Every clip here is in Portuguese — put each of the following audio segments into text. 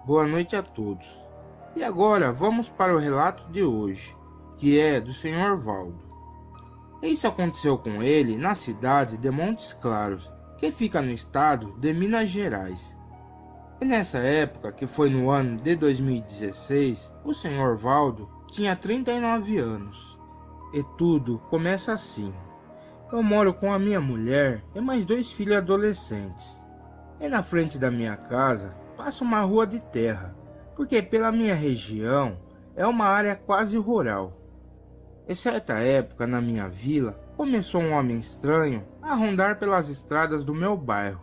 Boa noite a todos. E agora vamos para o relato de hoje, que é do Sr. Valdo. Isso aconteceu com ele na cidade de Montes Claros, que fica no estado de Minas Gerais. E nessa época, que foi no ano de 2016, o Sr. Valdo tinha 39 anos. E tudo começa assim. Eu moro com a minha mulher e mais 2 filhos adolescentes. E na frente da minha casa passa uma rua de terra, porque pela minha região é uma área quase rural. Em certa época na minha vila, começou um homem estranho a rondar pelas estradas do meu bairro.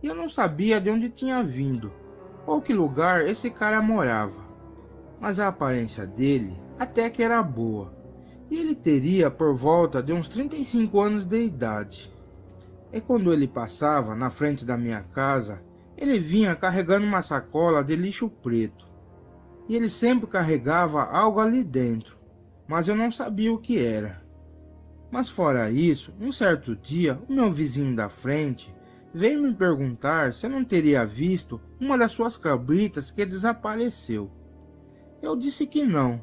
E eu não sabia de onde tinha vindo, ou que lugar esse cara morava. Mas a aparência dele até que era boa, e ele teria por volta de uns 35 anos de idade. E quando ele passava na frente da minha casa, ele vinha carregando uma sacola de lixo preto. E ele sempre carregava algo ali dentro, mas eu não sabia o que era. Mas fora isso, um certo dia, o meu vizinho da frente veio me perguntar se eu não teria visto uma das suas cabritas que desapareceu. Eu disse que não.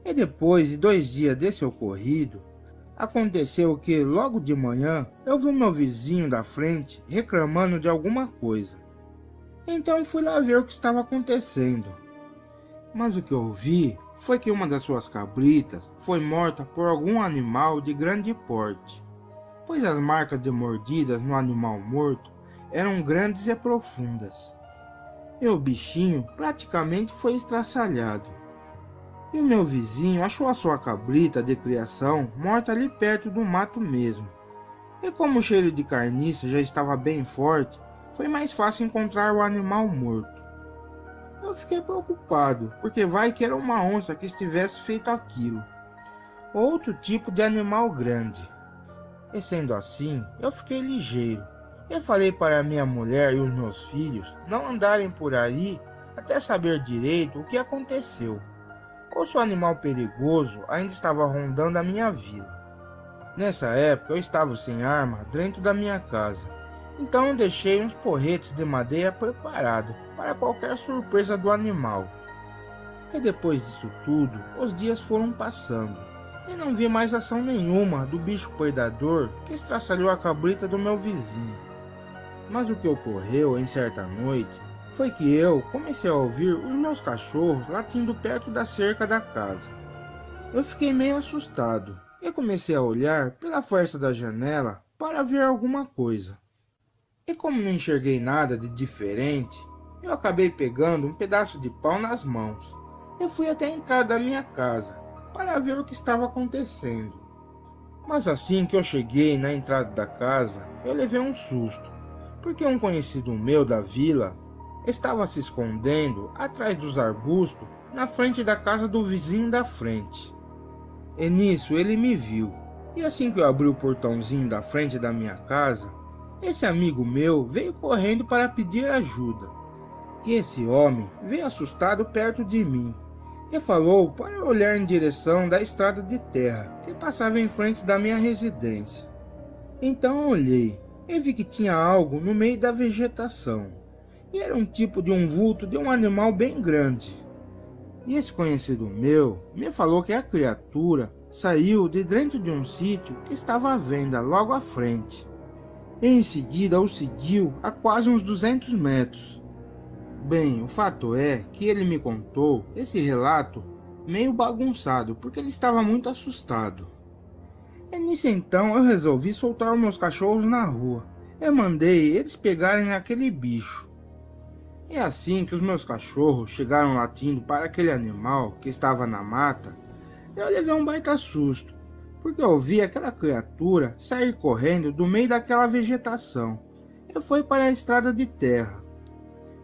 E depois de 2 dias desse ocorrido, aconteceu que logo de manhã eu vi o meu vizinho da frente reclamando de alguma coisa. Então fui lá ver o que estava acontecendo. Mas o que eu vi foi que uma das suas cabritas foi morta por algum animal de grande porte, pois as marcas de mordidas no animal morto eram grandes e profundas. E o bichinho praticamente foi estraçalhado. E o meu vizinho achou a sua cabrita de criação morta ali perto do mato mesmo. E como o cheiro de carniça já estava bem forte, foi mais fácil encontrar o animal morto. Eu fiquei preocupado, porque vai que era uma onça que estivesse feito aquilo, outro tipo de animal grande. E sendo assim, eu fiquei ligeiro. Eu falei para minha mulher e os meus filhos não andarem por aí até saber direito o que aconteceu, ou se o animal perigoso ainda estava rondando a minha vila. Nessa época eu estava sem arma dentro da minha casa, então eu deixei uns porretes de madeira preparados para qualquer surpresa do animal. E depois disso tudo, os dias foram passando, e não vi mais ação nenhuma do bicho predador que estraçalhou a cabrita do meu vizinho. Mas o que ocorreu em certa noite foi que eu comecei a ouvir os meus cachorros latindo perto da cerca da casa. Eu fiquei meio assustado e comecei a olhar pela fresta da janela para ver alguma coisa. E como não enxerguei nada de diferente, eu acabei pegando um pedaço de pau nas mãos e fui até a entrada da minha casa para ver o que estava acontecendo. Mas assim que eu cheguei na entrada da casa, eu levei um susto, porque um conhecido meu da vila estava se escondendo atrás dos arbustos na frente da casa do vizinho da frente. E nisso ele me viu, e assim que eu abri o portãozinho da frente da minha casa, esse amigo meu veio correndo para pedir ajuda. E esse homem veio assustado perto de mim e falou para eu olhar em direção da estrada de terra que passava em frente da minha residência. Então eu olhei e vi que tinha algo no meio da vegetação, e era um tipo de um vulto de um animal bem grande. E esse conhecido meu me falou que a criatura saiu de dentro de um sítio que estava à venda logo à frente. E em seguida o seguiu a quase uns 200 metros. Bem, o fato é que ele me contou esse relato meio bagunçado, porque ele estava muito assustado. E nisso então eu resolvi soltar os meus cachorros na rua. Eu mandei eles pegarem aquele bicho. E assim que os meus cachorros chegaram latindo para aquele animal que estava na mata, eu levei um baita susto, porque eu vi aquela criatura sair correndo do meio daquela vegetação e foi para a estrada de terra.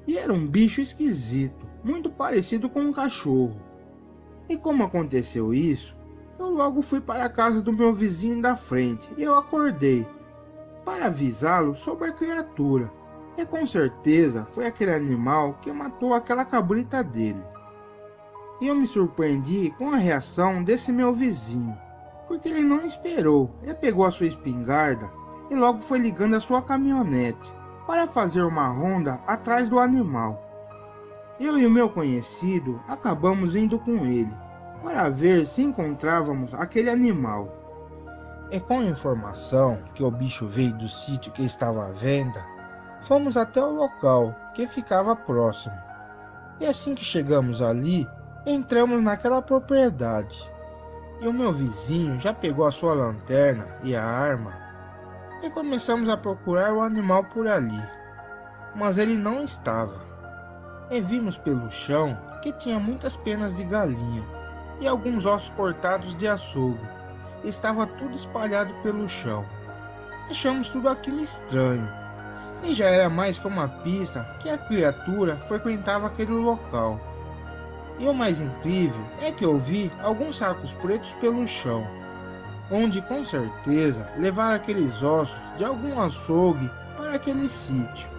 E era um bicho esquisito, muito parecido com um cachorro. E como aconteceu isso, eu logo fui para a casa do meu vizinho da frente e eu acordei para avisá-lo sobre a criatura. E com certeza foi aquele animal que matou aquela cabrita dele. E eu me surpreendi com a reação desse meu vizinho, porque ele não esperou. Ele pegou a sua espingarda e logo foi ligando a sua caminhonete para fazer uma ronda atrás do animal. Eu e o meu conhecido acabamos indo com ele para ver se encontrávamos aquele animal. E com a informação que o bicho veio do sítio que estava à venda, fomos até o local que ficava próximo. E assim que chegamos ali, entramos naquela propriedade. E o meu vizinho já pegou a sua lanterna e a arma e começamos a procurar o animal por ali. Mas ele não estava. E vimos pelo chão que tinha muitas penas de galinha e alguns ossos cortados de açougue. Estava tudo espalhado pelo chão. Achamos tudo aquilo estranho. E já era mais que uma pista que a criatura frequentava aquele local. E o mais incrível é que eu vi alguns sacos pretos pelo chão, onde com certeza levaram aqueles ossos de algum açougue para aquele sítio.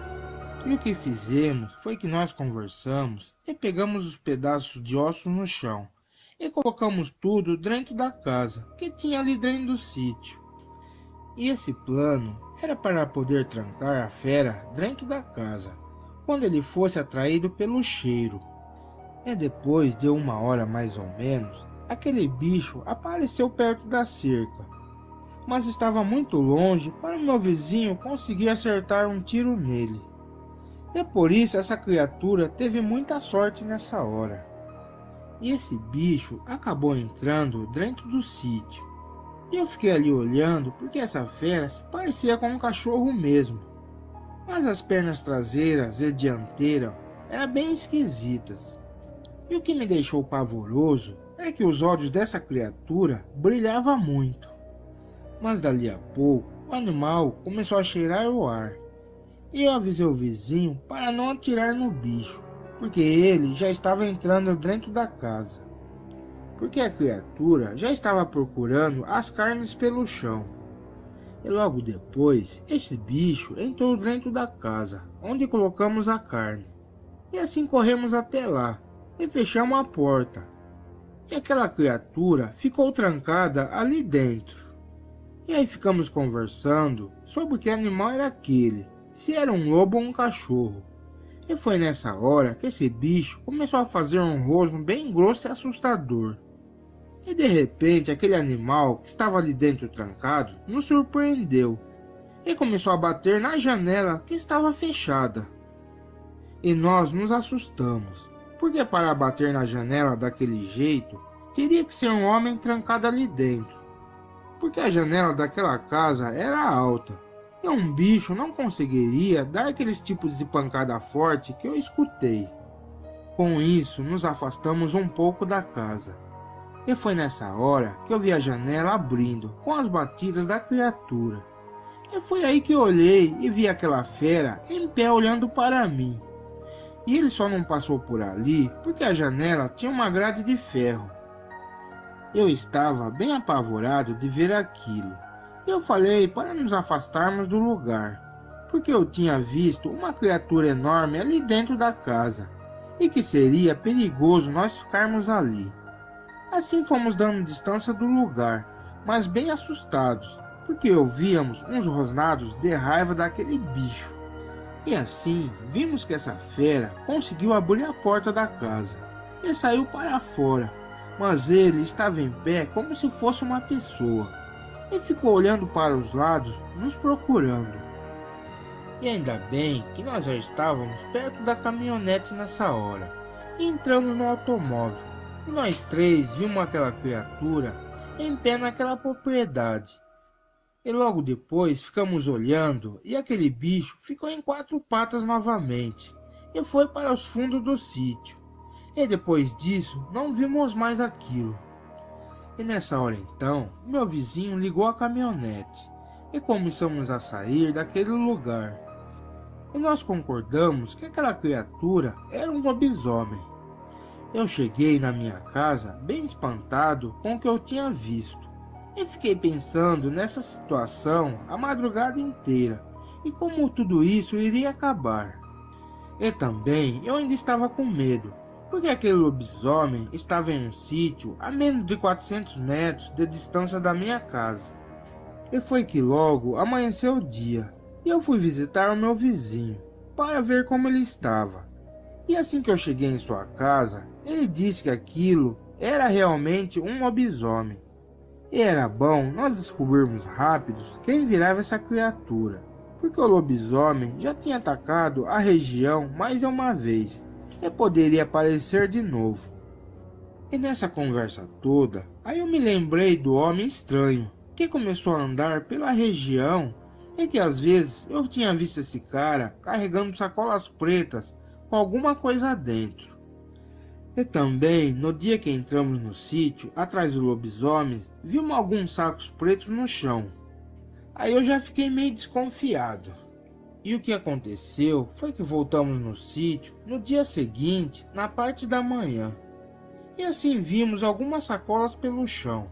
E o que fizemos foi que nós conversamos e pegamos os pedaços de ossos no chão e colocamos tudo dentro da casa que tinha ali dentro do sítio. E esse plano era para poder trancar a fera dentro da casa, quando ele fosse atraído pelo cheiro. E depois de 1 hora mais ou menos, aquele bicho apareceu perto da cerca, mas estava muito longe para o meu vizinho conseguir acertar um tiro nele. E por isso essa criatura teve muita sorte nessa hora. E esse bicho acabou entrando dentro do sítio. E eu fiquei ali olhando porque essa fera se parecia com um cachorro mesmo. Mas as pernas traseiras e dianteira eram bem esquisitas. E o que me deixou pavoroso é que os olhos dessa criatura brilhavam muito. Mas dali a pouco o animal começou a cheirar o ar. E eu avisei o vizinho para não atirar no bicho, porque ele já estava entrando dentro da casa. Porque a criatura já estava procurando as carnes pelo chão. E logo depois, esse bicho entrou dentro da casa, onde colocamos a carne. E assim corremos até lá, e fechamos a porta. E aquela criatura ficou trancada ali dentro. E aí ficamos conversando sobre que animal era aquele, se era um lobo ou um cachorro. E foi nessa hora que esse bicho começou a fazer um rosno bem grosso e assustador. E de repente aquele animal que estava ali dentro trancado nos surpreendeu e começou a bater na janela que estava fechada. E nós nos assustamos, porque para bater na janela daquele jeito, teria que ser um homem trancado ali dentro. Porque a janela daquela casa era alta, e um bicho não conseguiria dar aqueles tipos de pancada forte que eu escutei. Com isso, nos afastamos um pouco da casa. E foi nessa hora que eu vi a janela abrindo com as batidas da criatura. E foi aí que eu olhei e vi aquela fera em pé olhando para mim. E ele só não passou por ali porque a janela tinha uma grade de ferro. Eu estava bem apavorado de ver aquilo. E eu falei para nos afastarmos do lugar, porque eu tinha visto uma criatura enorme ali dentro da casa, e que seria perigoso nós ficarmos ali. Assim fomos dando distância do lugar, mas bem assustados, porque ouvíamos uns rosnados de raiva daquele bicho. E assim, vimos que essa fera conseguiu abrir a porta da casa e saiu para fora, mas ele estava em pé como se fosse uma pessoa, e ficou olhando para os lados, nos procurando. E ainda bem que nós já estávamos perto da caminhonete nessa hora, e entramos no automóvel, e nós três vimos aquela criatura em pé naquela propriedade. E logo depois ficamos olhando e aquele bicho ficou em 4 patas novamente e foi para os fundos do sítio. E depois disso não vimos mais aquilo. E nessa hora então, meu vizinho ligou a caminhonete e começamos a sair daquele lugar. E nós concordamos que aquela criatura era um lobisomem. Eu cheguei na minha casa bem espantado com o que eu tinha visto. E fiquei pensando nessa situação a madrugada inteira e como tudo isso iria acabar. E também eu ainda estava com medo, porque aquele lobisomem estava em um sítio a menos de 400 metros de distância da minha casa. E foi que logo amanheceu o dia e eu fui visitar o meu vizinho para ver como ele estava. E assim que eu cheguei em sua casa, ele disse que aquilo era realmente um lobisomem. E era bom nós descobrirmos rápido quem virava essa criatura, porque o lobisomem já tinha atacado a região mais de uma vez e poderia aparecer de novo. E nessa conversa toda, aí eu me lembrei do homem estranho, que começou a andar pela região e que às vezes eu tinha visto esse cara carregando sacolas pretas com alguma coisa dentro. E também, no dia que entramos no sítio, atrás do lobisomem, vimos alguns sacos pretos no chão. Aí eu já fiquei meio desconfiado. E o que aconteceu foi que voltamos no sítio no dia seguinte, na parte da manhã. E assim vimos algumas sacolas pelo chão.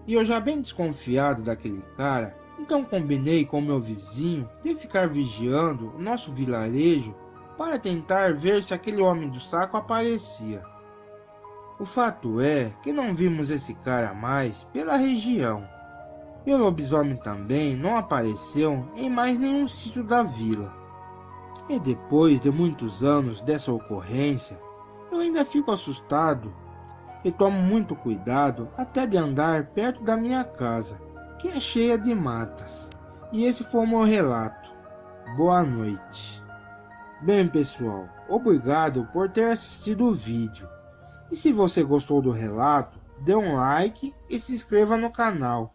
E eu já bem desconfiado daquele cara, então combinei com meu vizinho de ficar vigiando o nosso vilarejo para tentar ver se aquele homem do saco aparecia. O fato é que não vimos esse cara mais pela região. E o lobisomem também não apareceu em mais nenhum sítio da vila. E depois de muitos anos dessa ocorrência, eu ainda fico assustado e tomo muito cuidado até de andar perto da minha casa, que é cheia de matas. E esse foi o meu relato. Boa noite. Bem, pessoal, obrigado por ter assistido o vídeo. E se você gostou do relato, dê um like e se inscreva no canal.